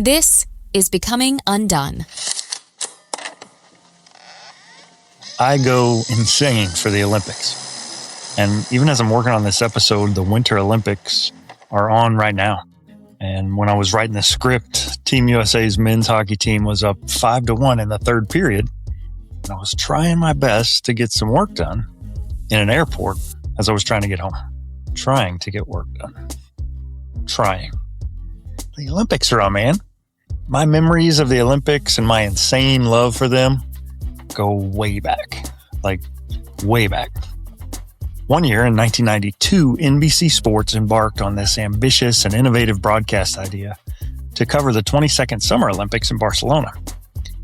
This is Becoming UnDone. I go insane for the Olympics. And even as I'm working on this episode, the Winter Olympics are on right now. And when I was writing the script, Team USA's men's hockey team was up 5-1 in the third period. And I was trying my best to get some work done in an airport as I was trying to get home. Trying to get work done. Trying. The Olympics are on, man. My memories of the Olympics and my insane love for them go way back. Like, way back. One year in 1992, NBC Sports embarked on this ambitious and innovative broadcast idea to cover the 22nd Summer Olympics in Barcelona.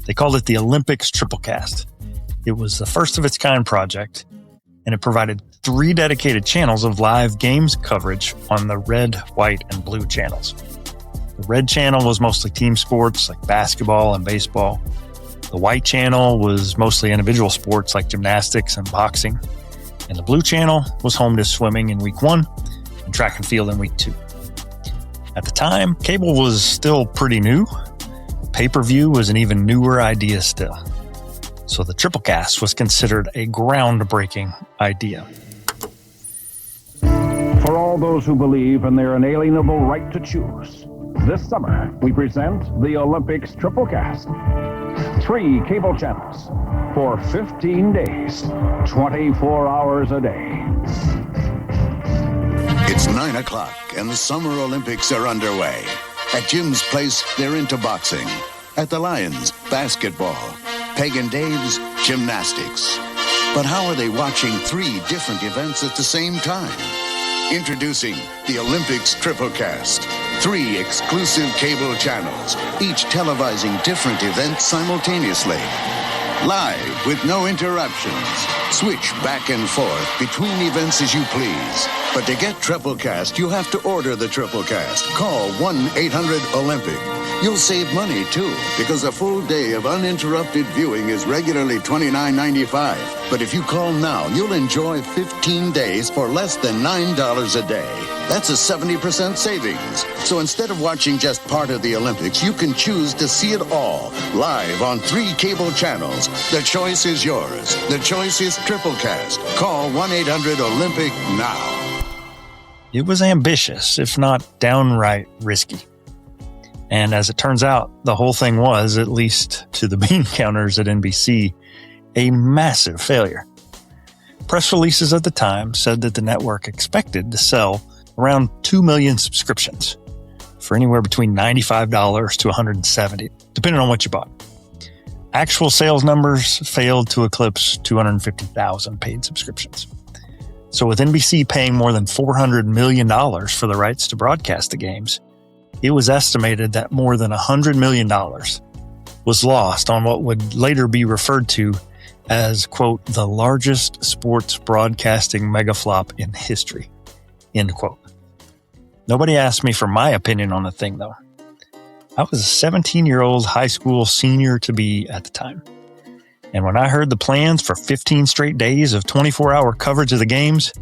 They called it the Olympics Triplecast. It was the first of its kind project, and it provided 3 dedicated channels of live games coverage on the red, white, and blue channels. The red channel was mostly team sports like basketball and baseball. The white channel was mostly individual sports like gymnastics and boxing. And the blue channel was home to swimming in week 1 and track and field in week 2. At the time, cable was still pretty new. Pay-per-view was an even newer idea still. So the Triplecast was considered a groundbreaking idea. For all those who believe in their inalienable right to choose, this summer we present the Olympics Triplecast. 3 cable channels for 15 days, 24 hours a day. It's 9 o'clock and the Summer Olympics are underway. At Jim's place, they're into boxing. At the Lions, basketball. Peg and Dave's, gymnastics. But how are they watching 3 different events at the same time? Introducing the Olympics Triplecast. 3 exclusive cable channels, each televising different events simultaneously. Live with no interruptions. Switch back and forth between events as you please. But to get Triplecast, you have to order the Triplecast. Call 1-800-OLYMPIC. You'll save money, too, because a full day of uninterrupted viewing is regularly $29.95. But if you call now, you'll enjoy 15 days for less than $9 a day. That's a 70% savings. So instead of watching just part of the Olympics, you can choose to see it all, live on 3 cable channels. The choice is yours. The choice is Triplecast. Call 1-800-OLYMPIC now. It was ambitious, if not downright risky. And as it turns out, the whole thing was, at least to the bean counters at NBC, a massive failure. Press releases at the time said that the network expected to sell around 2 million subscriptions for anywhere between $95 to $170, depending on what you bought. Actual sales numbers failed to eclipse 250,000 paid subscriptions. So with NBC paying more than $400 million for the rights to broadcast the games, it was estimated that more than $100 million was lost on what would later be referred to as, quote, the largest sports broadcasting megaflop in history, end quote. Nobody asked me for my opinion on the thing, though. I was a 17-year-old high school senior-to-be at the time. And when I heard the plans for 15 straight days of 24-hour coverage of the games,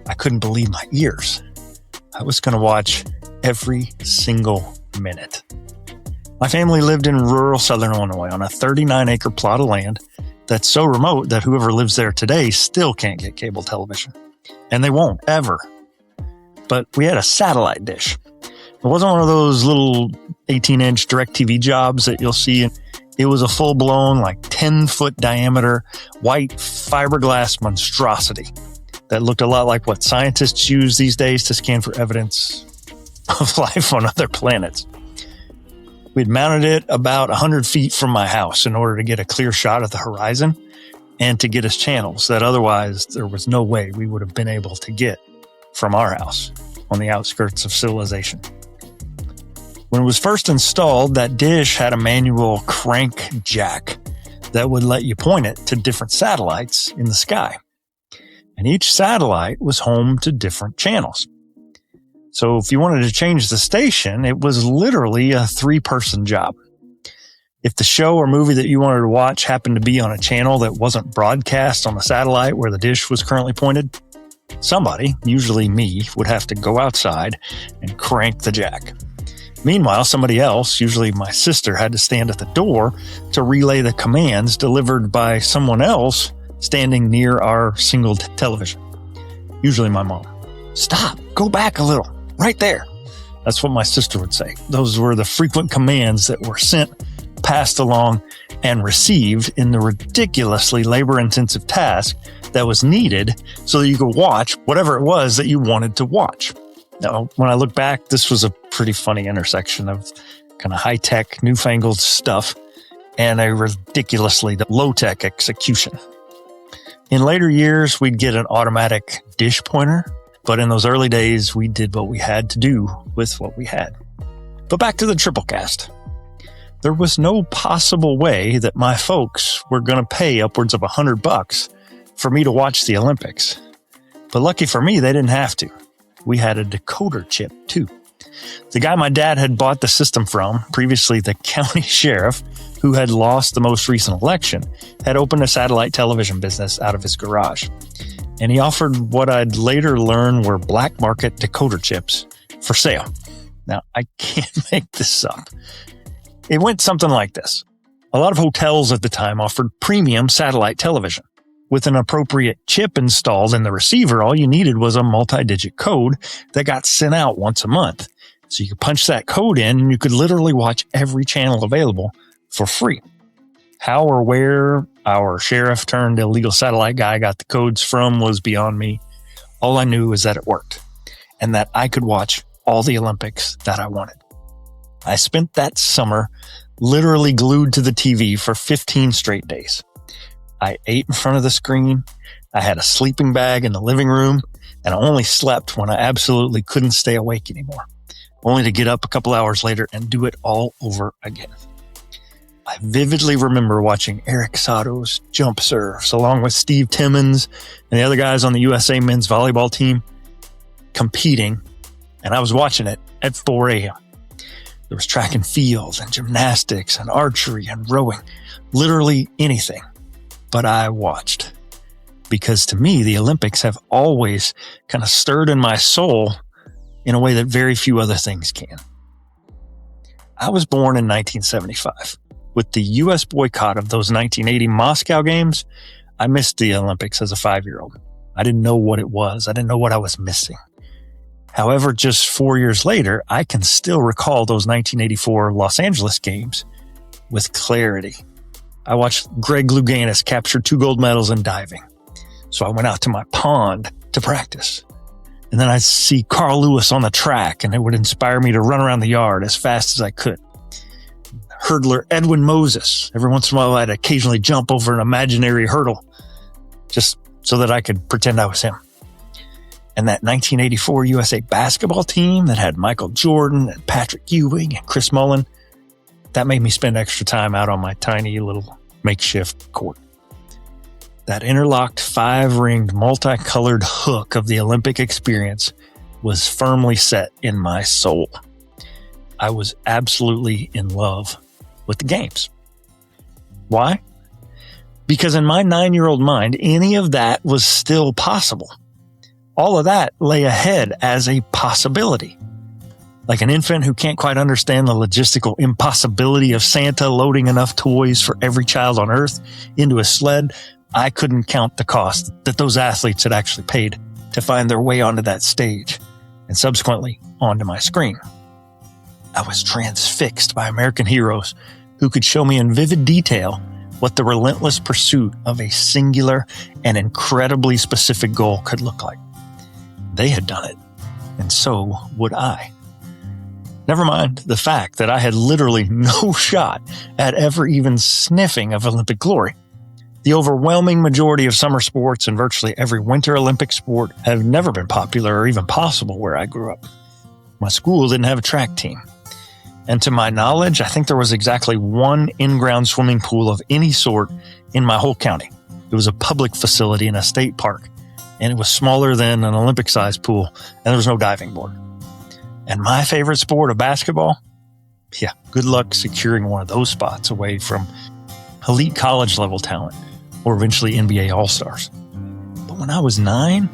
I couldn't believe my ears. I was going to watch every single minute. My family lived in rural southern Illinois on a 39-acre plot of land that's so remote that whoever lives there today still can't get cable television. And they won't, ever. But we had a satellite dish. It wasn't one of those little 18-inch DirecTV jobs that you'll see. It was a full-blown, like 10-foot diameter, white fiberglass monstrosity that looked a lot like what scientists use these days to scan for evidence of life on other planets. We'd mounted it about 100 feet from my house in order to get a clear shot of the horizon and to get us channels that otherwise there was no way we would have been able to get from our house on the outskirts of civilization. When it was first installed, that dish had a manual crank jack that would let you point it to different satellites in the sky. And each satellite was home to different channels. So if you wanted to change the station, it was literally a 3-person job. If the show or movie that you wanted to watch happened to be on a channel that wasn't broadcast on the satellite where the dish was currently pointed, somebody, usually me, would have to go outside and crank the jack. Meanwhile, somebody else, usually my sister, had to stand at the door to relay the commands delivered by someone else standing near our single television. Usually my mom. Stop, go back a little, right there. That's what my sister would say. Those were the frequent commands that were sent, passed along, and received in the ridiculously labor-intensive task that was needed so that you could watch whatever it was that you wanted to watch. Now, when I look back, this was a pretty funny intersection of kind of high-tech, newfangled stuff and a ridiculously low-tech execution. In later years, we'd get an automatic dish pointer, but in those early days, we did what we had to do with what we had. But back to the Triplecast. There was no possible way that my folks were going to pay upwards of $100 for me to watch the Olympics. But lucky for me, they didn't have to. We had a decoder chip, too. The guy my dad had bought the system from, previously the county sheriff, who had lost the most recent election, had opened a satellite television business out of his garage. And he offered what I'd later learn were black market decoder chips for sale. Now, I can't make this up. It went something like this. A lot of hotels at the time offered premium satellite television. With an appropriate chip installed in the receiver, all you needed was a multi-digit code that got sent out once a month. So you could punch that code in and you could literally watch every channel available for free. How or where our sheriff turned illegal satellite guy got the codes from was beyond me. All I knew was that it worked and that I could watch all the Olympics that I wanted. I spent that summer literally glued to the TV for 15 straight days. I ate in front of the screen. I had a sleeping bag in the living room, and I only slept when I absolutely couldn't stay awake anymore, only to get up a couple hours later and do it all over again. I vividly remember watching Eric Sato's jump serves along with Steve Timmons and the other guys on the USA men's volleyball team competing, and I was watching it at 4 a.m. There was track and field and gymnastics and archery and rowing, literally anything. But I watched, because to me, the Olympics have always kind of stirred in my soul in a way that very few other things can. I was born in 1975. With the U.S. boycott of those 1980 Moscow games, I missed the Olympics as a 5-year-old. I didn't know what it was. I didn't know what I was missing. However, just 4 years later, I can still recall those 1984 Los Angeles games with clarity. I watched Greg Louganis capture 2 gold medals in diving. So I went out to my pond to practice. And then I'd see Carl Lewis on the track, and it would inspire me to run around the yard as fast as I could. Hurdler Edwin Moses. Every once in a while, I'd occasionally jump over an imaginary hurdle just so that I could pretend I was him. And that 1984 USA basketball team that had Michael Jordan and Patrick Ewing and Chris Mullin, that made me spend extra time out on my tiny little makeshift court. That interlocked 5-ringed multicolored hook of the Olympic experience was firmly set in my soul. I was absolutely in love with the games. Why? Because in my 9-year-old mind, any of that was still possible. All of that lay ahead as a possibility. Like an infant who can't quite understand the logistical impossibility of Santa loading enough toys for every child on Earth into a sled, I couldn't count the cost that those athletes had actually paid to find their way onto that stage and subsequently onto my screen. I was transfixed by American heroes who could show me in vivid detail what the relentless pursuit of a singular and incredibly specific goal could look like. They had done it, and so would I. Never mind the fact that I had literally no shot at ever even sniffing of Olympic glory. The overwhelming majority of summer sports and virtually every winter Olympic sport have never been popular or even possible where I grew up. My school didn't have a track team. And to my knowledge, I think there was exactly one in-ground swimming pool of any sort in my whole county. It was a public facility in a state park, and it was smaller than an Olympic-sized pool, and there was no diving board. And my favorite sport of basketball? Yeah, good luck securing one of those spots away from elite college-level talent or eventually NBA All-Stars. But when I was 9,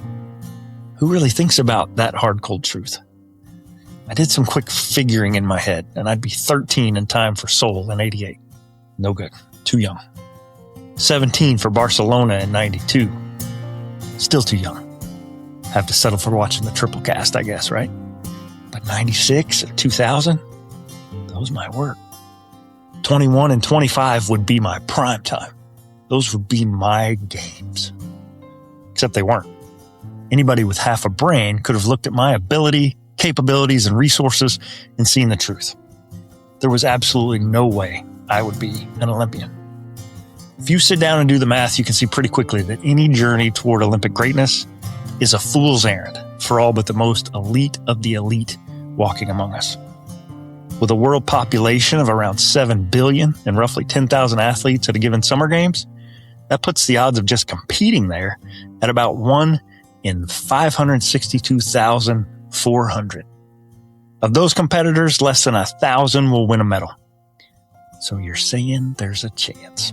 who really thinks about that hard, cold truth? I did some quick figuring in my head, and I'd be 13 in time for Seoul in 88. No good. Too young. 17 for Barcelona in 92. Still too young. Have to settle for watching the Triplecast, I guess, right? But 96 or 2000, those might work. 21 and 25 would be my prime time. Those would be my games. Except they weren't. Anybody with half a brain could have looked at my ability, capabilities, and resources and seen the truth. There was absolutely no way I would be an Olympian. If you sit down and do the math, you can see pretty quickly that any journey toward Olympic greatness is a fool's errand for all but the most elite of the elite walking among us. With a world population of around 7 billion and roughly 10,000 athletes at a given summer games, that puts the odds of just competing there at about 1 in 562,400. Of those competitors, less than 1,000 will win a medal. So you're saying there's a chance.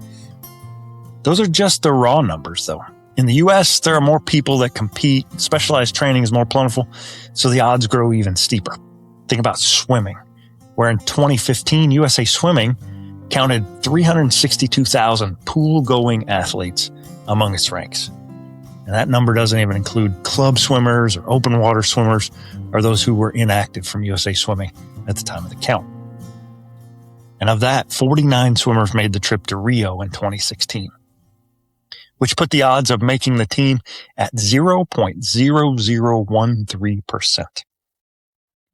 Those are just the raw numbers, though. In the U.S., there are more people that compete. Specialized training is more plentiful, so the odds grow even steeper. Think about swimming, where in 2015, USA Swimming counted 362,000 pool-going athletes among its ranks. And that number doesn't even include club swimmers or open water swimmers or those who were inactive from USA Swimming at the time of the count. And of that, 49 swimmers made the trip to Rio in 2016, which put the odds of making the team at 0.0013%.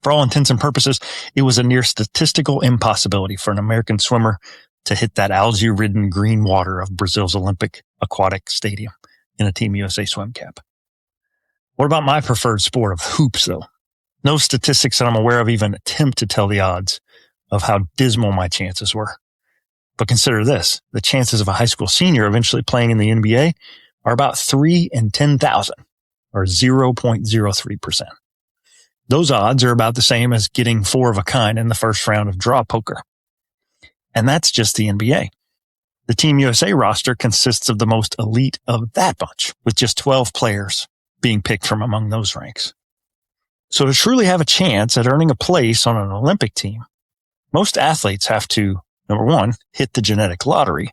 For all intents and purposes, it was a near statistical impossibility for an American swimmer to hit that algae-ridden green water of Brazil's Olympic Aquatic Stadium in a Team USA swim cap. What about my preferred sport of hoops, though? No statistics that I'm aware of even attempt to tell the odds of how dismal my chances were. But consider this, the chances of a high school senior eventually playing in the NBA are about 3 in 10,000, or 0.03%. Those odds are about the same as getting 4 of a kind in the first round of draw poker. And that's just the NBA. The Team USA roster consists of the most elite of that bunch, with just 12 players being picked from among those ranks. So to truly have a chance at earning a place on an Olympic team, most athletes have to, number 1, hit the genetic lottery.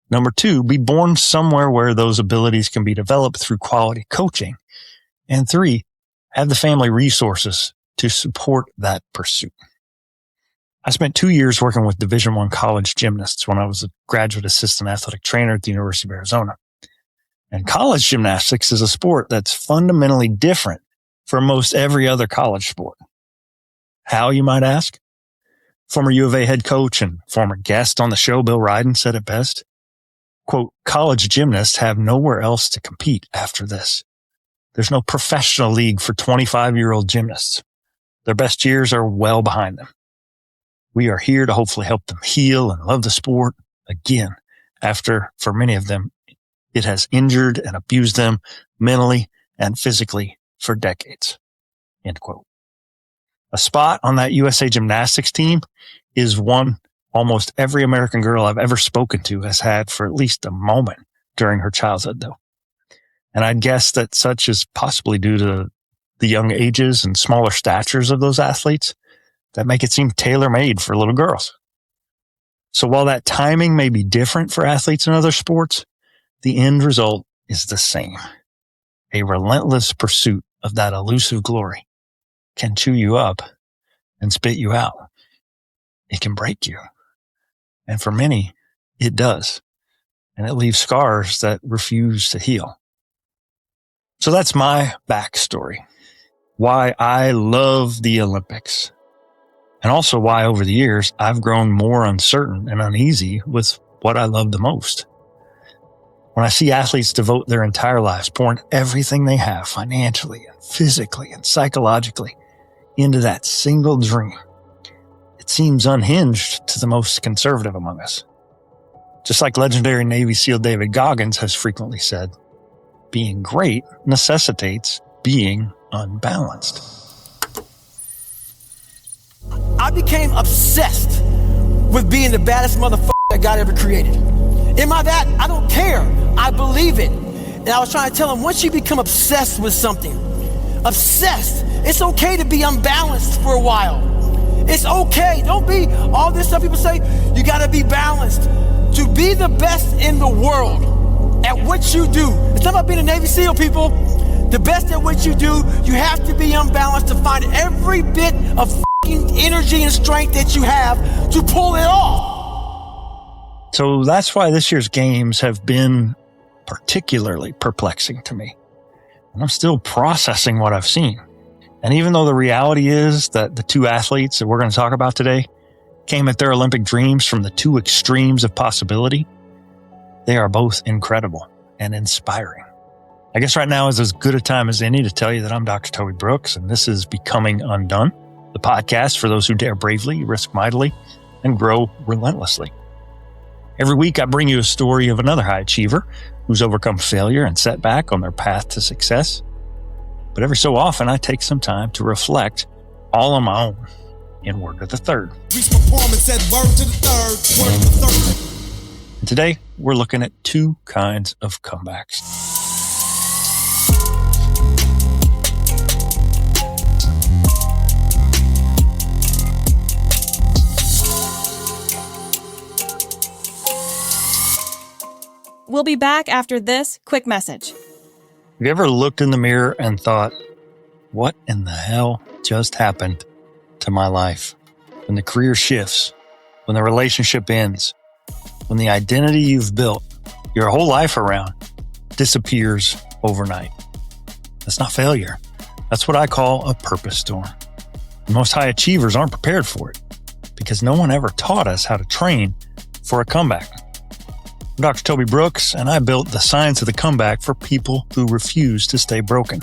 Number 2, be born somewhere where those abilities can be developed through quality coaching. And 3, have the family resources to support that pursuit. I spent 2 years working with Division I college gymnasts when I was a graduate assistant athletic trainer at the University of Arizona. And college gymnastics is a sport that's fundamentally different from most every other college sport. How, you might ask? Former U of A head coach and former guest on the show, Bill Ryden, said it best. Quote, college gymnasts have nowhere else to compete after this. There's no professional league for 25-year-old gymnasts. Their best years are well behind them. We are here to hopefully help them heal and love the sport again after, for many of them, it has injured and abused them mentally and physically for decades. End quote. A spot on that USA gymnastics team is one almost every American girl I've ever spoken to has had for at least a moment during her childhood, though. And I'd guess that such is possibly due to the young ages and smaller statures of those athletes that make it seem tailor-made for little girls. So while that timing may be different for athletes in other sports, the end result is the same. A relentless pursuit of that elusive glory can chew you up and spit you out. It can break you. And for many, it does. And it leaves scars that refuse to heal. So that's my backstory. Why I love the Olympics. And also why over the years I've grown more uncertain and uneasy with what I love the most. When I see athletes devote their entire lives, pouring everything they have financially and physically and psychologically into that single dream, it seems unhinged to the most conservative among us. Just like legendary Navy SEAL David Goggins has frequently said, being great necessitates being unbalanced. I became obsessed with being the baddest motherfucker that God ever created. Am I that? I don't care. I believe it. And I was trying to tell him, once you become obsessed with something, obsessed, It's okay to be unbalanced for a while. It's okay. Don't be all this stuff people say. You got to be balanced. To be the best in the world at what you do. It's not about being a Navy SEAL, people. The best at what you do, you have to be unbalanced to find every bit of energy and strength that you have to pull it off. So that's why this year's games have been particularly perplexing to me. And I'm still processing what I've seen. And even though the reality is that the two athletes that we're going to talk about today came at their Olympic dreams from the two extremes of possibility, they are both incredible and inspiring. I guess right now is as good a time as any to tell you that I'm Dr. Toby Brooks, and this is Becoming UnDone, the podcast for those who dare bravely, risk mightily, and grow relentlessly. Every week, I bring you a story of another high achiever who's overcome failure and setback on their path to success. But every so often, I take some time to reflect all on my own in Word to the Third. And today, we're looking at two kinds of comebacks. We'll be back after this quick message. Have you ever looked in the mirror and thought, what in the hell just happened to my life? When the career shifts, when the relationship ends, when the identity you've built your whole life around disappears overnight. That's not failure. That's what I call a purpose storm. Most high achievers aren't prepared for it because no one ever taught us how to train for a comeback. I'm Dr. Toby Brooks, and I built the science of the comeback for people who refuse to stay broken.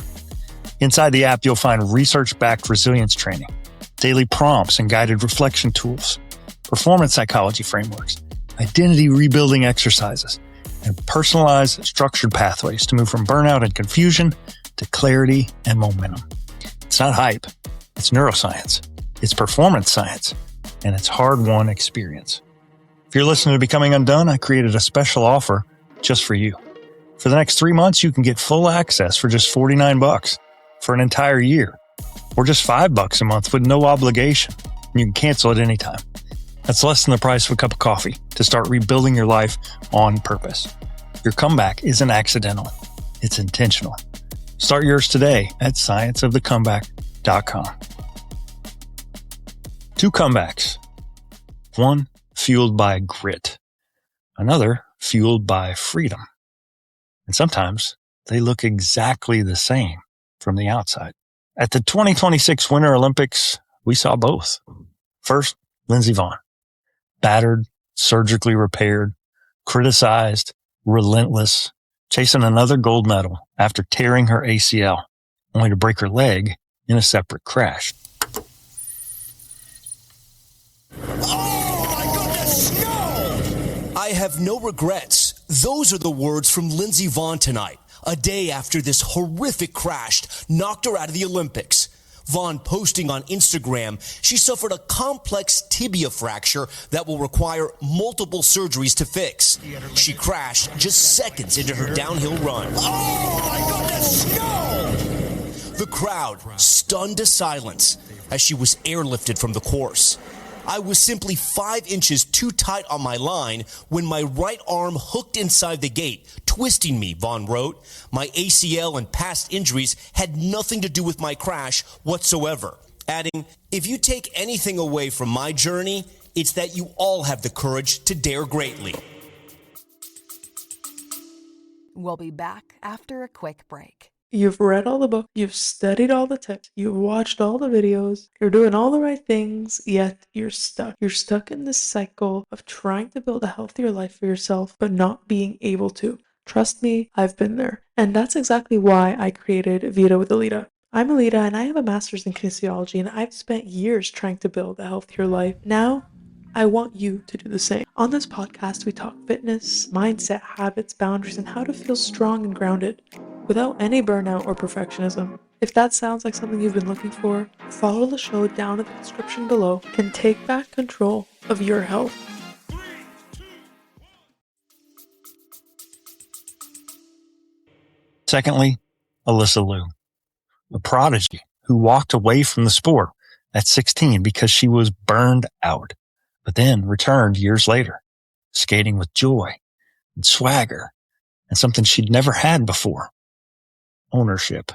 Inside the app, you'll find research-backed resilience training, daily prompts and guided reflection tools, performance psychology frameworks, identity rebuilding exercises, and personalized structured pathways to move from burnout and confusion to clarity and momentum. It's not hype. It's neuroscience. It's performance science. And it's hard-won experience. If you're listening to Becoming UnDone, I created a special offer just for you. For the next 3 months, you can get full access for just $49 for an entire year, or just $5 a month with no obligation. And you can cancel at any time. That's less than the price of a cup of coffee to start rebuilding your life on purpose. Your comeback isn't accidental. It's intentional. Start yours today at scienceofthecomeback.com. Two comebacks. One fueled by grit. Another fueled by freedom. And sometimes they look exactly the same from the outside. At the 2026 Winter Olympics, we saw both. First, Lindsey Vonn. Battered, surgically repaired, criticized, relentless, chasing another gold medal after tearing her ACL, only to break her leg in a separate crash. I have no regrets. Those are the words from Lindsey Vonn tonight, a day after this horrific crash knocked her out of the Olympics. Vonn posting on Instagram, she suffered a complex tibia fracture that will require multiple surgeries to fix. She crashed just seconds into her downhill run. Oh my goodness, no! The crowd stunned to silence as she was airlifted from the course. I was simply 5 inches too tight on my line when my right arm hooked inside the gate, twisting me, Vonn wrote. My ACL and past injuries had nothing to do with my crash whatsoever. Adding, if you take anything away from my journey, it's that you all have the courage to dare greatly. We'll be back after a quick break. You've read all the books, you've studied all the tips, you've watched all the videos, you're doing all the right things, yet you're stuck. You're stuck in this cycle of trying to build a healthier life for yourself, but not being able to. Trust me, I've been there. And that's exactly why I created Vita with Alysa. I'm Alysa and I have a master's in kinesiology, and I've spent years trying to build a healthier life. Now, I want you to do the same. On this podcast, we talk fitness, mindset, habits, boundaries, and how to feel strong and grounded without any burnout or perfectionism. If that sounds like something you've been looking for, follow the show down in the description below and take back control of your health. Secondly, Alysa Liu, a prodigy who walked away from the sport at 16 because she was burned out, but then returned years later, skating with joy and swagger and something she'd never had before: ownership.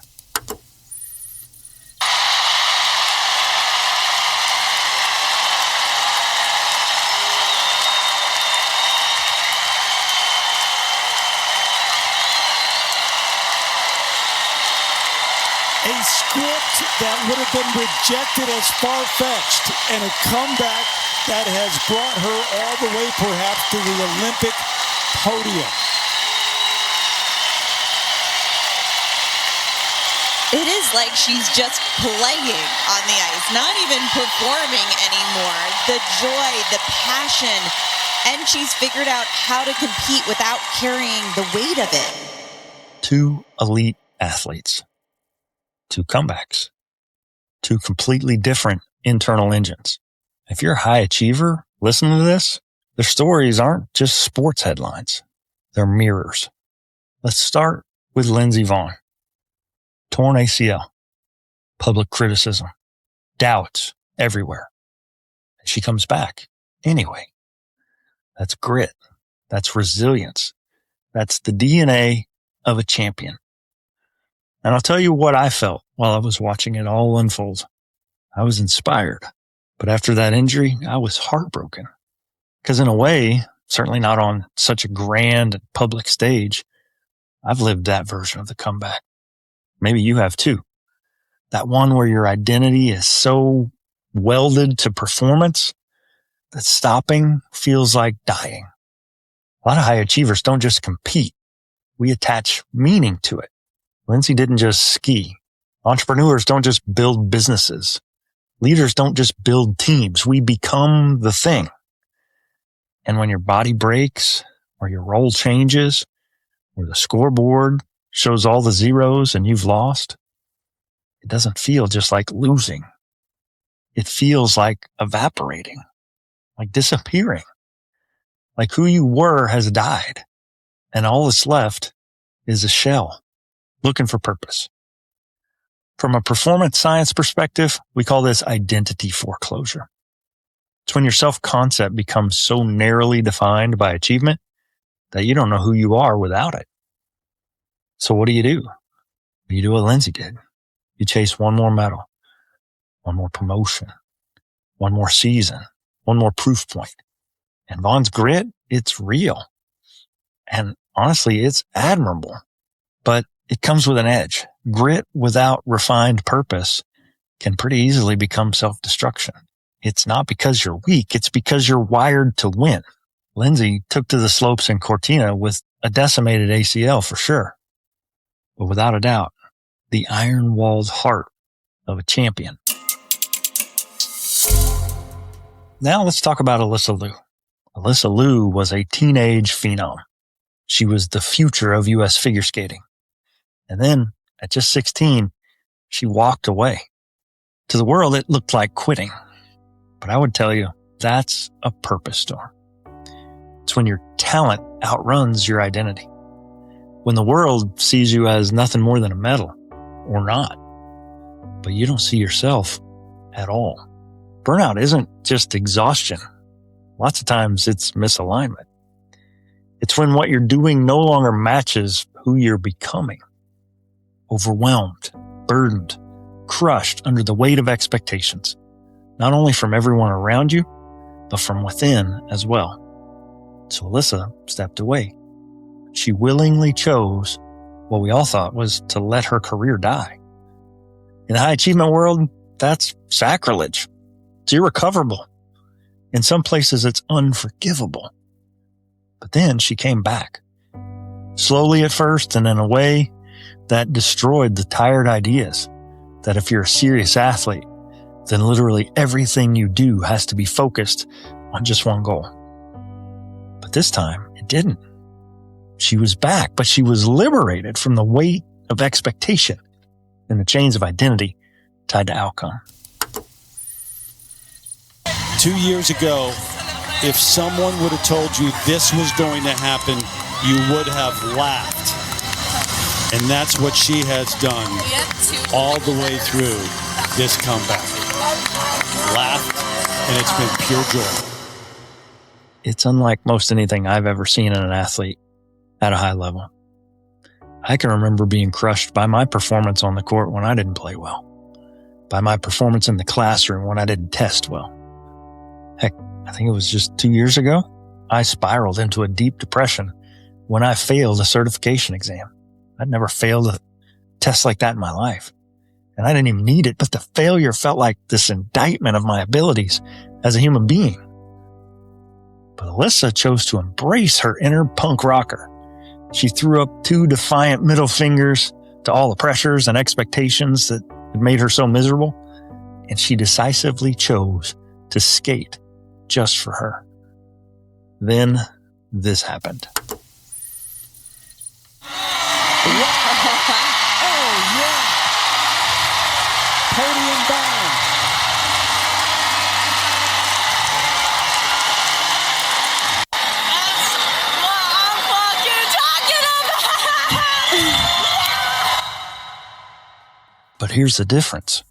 A script that would have been rejected as far-fetched, and a comeback that has brought her all the way perhaps to the Olympic podium. It is like she's just playing on the ice, not even performing anymore. The joy, the passion, and she's figured out how to compete without carrying the weight of it. 2 elite athletes. 2 comebacks, 2 completely different internal engines. If you're a high achiever, listening to this, their stories aren't just sports headlines. They're mirrors. Let's start with Lindsey Vonn. Torn ACL, public criticism, doubts everywhere. And she comes back anyway. That's grit. That's resilience. That's the DNA of a champion. And I'll tell you what I felt while I was watching it all unfold. I was inspired. But after that injury, I was heartbroken. Because in a way, certainly not on such a grand and public stage, I've lived that version of the comeback. Maybe you have too. That one where your identity is so welded to performance that stopping feels like dying. A lot of high achievers don't just compete. We attach meaning to it. Lindsey didn't just ski. Entrepreneurs don't just build businesses. Leaders don't just build teams. We become the thing. And when your body breaks, or your role changes, or the scoreboard shows all the zeros and you've lost, it doesn't feel just like losing. It feels like evaporating, like disappearing, like who you were has died, and all that's left is a shell looking for purpose. From a performance science perspective, we call this identity foreclosure. It's when your self-concept becomes so narrowly defined by achievement that you don't know who you are without it. So what do? You do what Lindsey did. You chase one more medal, one more promotion, one more season, one more proof point. And Vonn's grit, it's real. And honestly, it's admirable. But it comes with an edge. Grit without refined purpose can pretty easily become self-destruction. It's not because you're weak. It's because you're wired to win. Lindsey took to the slopes in Cortina with a decimated ACL for sure. But without a doubt, the iron-walled heart of a champion. Now let's talk about Alysa Liu. Alysa Liu was a teenage phenom. She was the future of U.S. figure skating. And then, at just 16, she walked away. To the world, it looked like quitting. But I would tell you, that's a purpose storm. It's when your talent outruns your identity. When the world sees you as nothing more than a medal, or not. But you don't see yourself at all. Burnout isn't just exhaustion. Lots of times it's misalignment. It's when what you're doing no longer matches who you're becoming. Overwhelmed, burdened, crushed under the weight of expectations, not only from everyone around you, but from within as well. So Alysa stepped away. She willingly chose what we all thought was to let her career die. In the high achievement world, that's sacrilege. It's irrecoverable. In some places, it's unforgivable. But then she came back. Slowly at first, and in a way that destroyed the tired ideas that if you're a serious athlete, then literally everything you do has to be focused on just one goal. But this time, it didn't. She was back, but she was liberated from the weight of expectation and the chains of identity tied to outcome. 2 years ago, if someone would have told you this was going to happen, you would have laughed. And that's what she has done all the way through this comeback. Laughed, and it's been pure joy. It's unlike most anything I've ever seen in an athlete at a high level. I can remember being crushed by my performance on the court when I didn't play well, by my performance in the classroom when I didn't test well. Heck, I think it was just 2 years ago, I spiraled into a deep depression when I failed a certification exam. I'd never failed a test like that in my life, and I didn't even need it, but the failure felt like this indictment of my abilities as a human being. But Alysa chose to embrace her inner punk rocker. She threw up 2 defiant middle fingers to all the pressures and expectations that had made her so miserable, and she decisively chose to skate just for her. Then this happened. Oh, yeah. Podium bound. But here's the difference.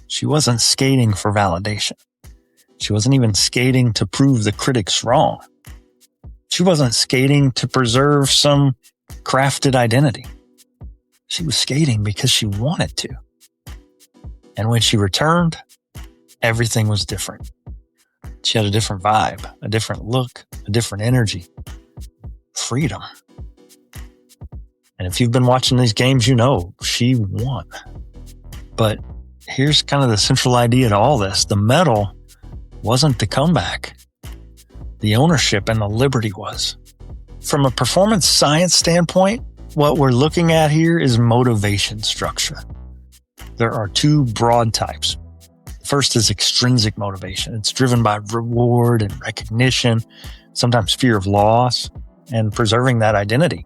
She wasn't skating for validation. She wasn't even skating to prove the critics wrong. She wasn't skating to preserve some crafted identity. She was skating because she wanted to. And when she returned, everything was different. She had a different vibe, a different look, a different energy. Freedom. And if you've been watching these games, you know she won. But here's kind of the central idea to all this. The medal wasn't the comeback. The ownership and the liberty was. From a performance science standpoint, what we're looking at here is motivation structure. There are 2 broad types. First is extrinsic motivation. It's driven by reward and recognition, sometimes fear of loss, and preserving that identity.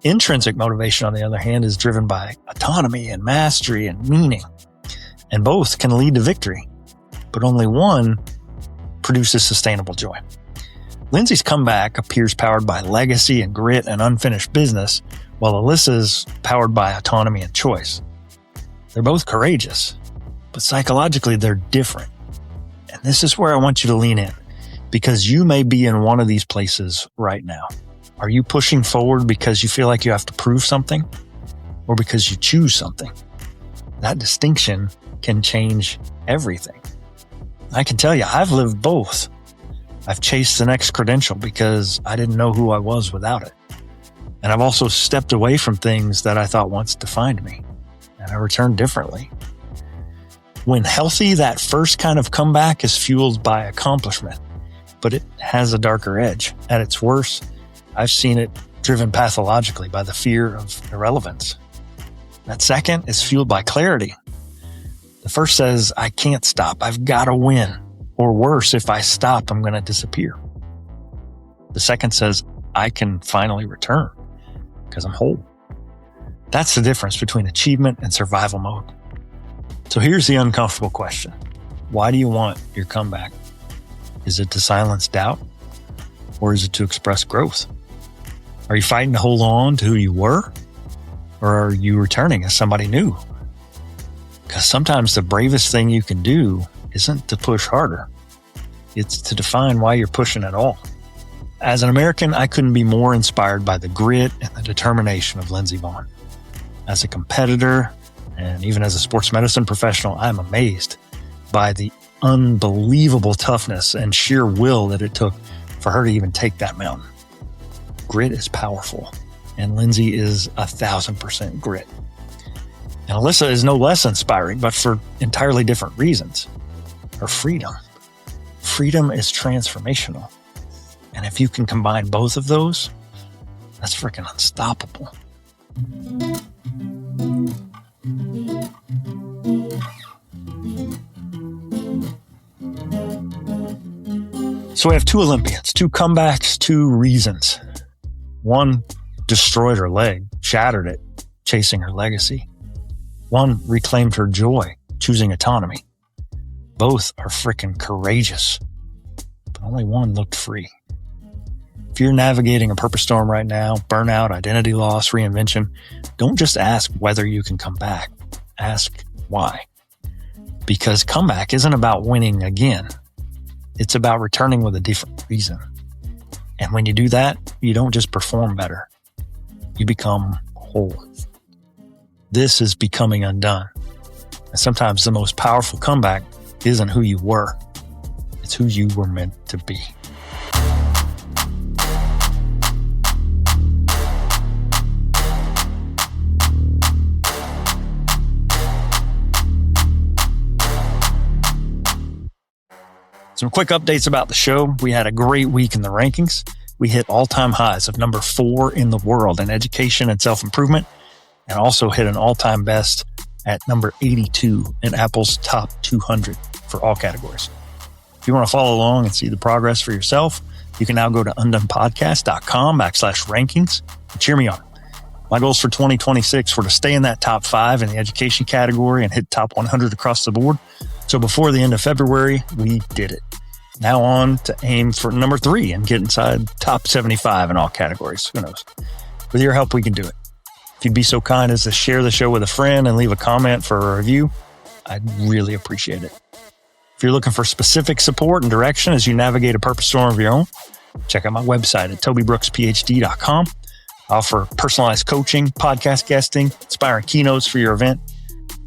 Intrinsic motivation, on the other hand, is driven by autonomy and mastery and meaning. And both can lead to victory, but only one produces sustainable joy. Lindsey's comeback appears powered by legacy and grit and unfinished business, while Alysa's powered by autonomy and choice. They're both courageous, but psychologically they're different. And this is where I want you to lean in, because you may be in one of these places right now. Are you pushing forward because you feel like you have to prove something, or because you choose something? That distinction can change everything. I can tell you, I've lived both. I've chased the next credential because I didn't know who I was without it. And I've also stepped away from things that I thought once defined me, and I returned differently. When healthy, that first kind of comeback is fueled by accomplishment, but it has a darker edge. At its worst, I've seen it driven pathologically by the fear of irrelevance. That second is fueled by clarity. The first says, I can't stop. I've got to win. Or worse, if I stop, I'm going to disappear. The second says, I can finally return because I'm whole. That's the difference between achievement and survival mode. So here's the uncomfortable question. Why do you want your comeback? Is it to silence doubt? Or is it to express growth? Are you fighting to hold on to who you were? Or are you returning as somebody new? Because sometimes the bravest thing you can do isn't to push harder. It's to define why you're pushing at all. As an American, I couldn't be more inspired by the grit and the determination of Lindsey Vonn. As a competitor, and even as a sports medicine professional, I'm amazed by the unbelievable toughness and sheer will that it took for her to even take that mountain. Grit is powerful, and Lindsey is 1,000% grit. And Alysa is no less inspiring, but for entirely different reasons. Her freedom. Freedom is transformational. And if you can combine both of those, that's freaking unstoppable. So we have 2 Olympians, 2 comebacks, 2 reasons. One destroyed her leg, shattered it, chasing her legacy. One reclaimed her joy, choosing autonomy. Both are freaking courageous, but only one looked free. If you're navigating a purpose storm right now, burnout, identity loss, reinvention, don't just ask whether you can come back. Ask why. Because comeback isn't about winning again. It's about returning with a different reason. And when you do that, you don't just perform better. You become whole. This is becoming undone. And sometimes the most powerful comeback isn't who you were. It's who you were meant to be. Some quick updates about the show. We had a great week in the rankings. We hit all-time highs of number 4 in the world in education and self-improvement, and also hit an all-time best at number 82 in Apple's top 200 for all categories. If you want to follow along and see the progress for yourself, you can now go to undonepodcast.com/rankings and cheer me on. My goals for 2026 were to stay in that top 5 in the education category and hit top 100 across the board. So before the end of February, we did it. Now on to aim for number 3 and get inside top 75 in all categories. Who knows? With your help, we can do it. If you'd be so kind as to share the show with a friend and leave a comment for a review, I'd really appreciate it. If you're looking for specific support and direction as you navigate a purpose storm of your own, check out my website at tobybrooksphd.com. I offer personalized coaching, podcast guesting, inspiring keynotes for your event.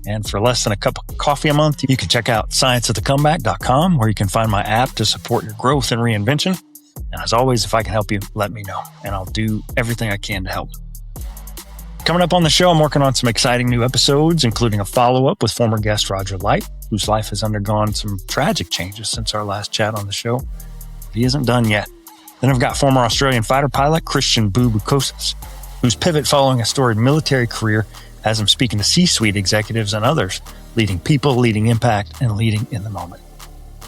And for less than a cup of coffee a month, you can check out scienceofthecomeback.com, where you can find my app to support your growth and reinvention. And as always, if I can help you, let me know, and I'll do everything I can to help. Coming up on the show, I'm working on some exciting new episodes, including a follow-up with former guest Roger Light, whose life has undergone some tragic changes since our last chat on the show. He isn't done yet. Then I've got former Australian fighter pilot Christian Bubukosas, whose pivot following a storied military career has him speaking to C-suite executives and others, leading people, leading impact, and leading in the moment.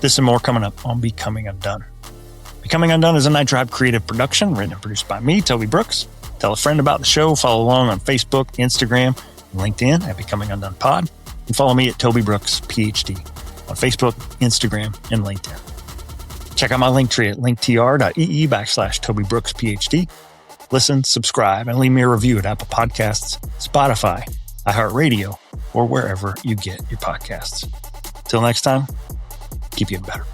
This and more coming up on Becoming Undone. Becoming Undone is a Night Tribe creative production, written and produced by me, Toby Brooks. Tell a friend about the show, follow along on Facebook, Instagram, and LinkedIn at Becoming Undone Pod, and follow me at Toby Brooks, PhD, on Facebook, Instagram, and LinkedIn. Check out my link tree at linktr.ee/Toby Brooks, PhD. Listen, subscribe, and leave me a review at Apple Podcasts, Spotify, iHeartRadio, or wherever you get your podcasts. Till next time, keep getting better.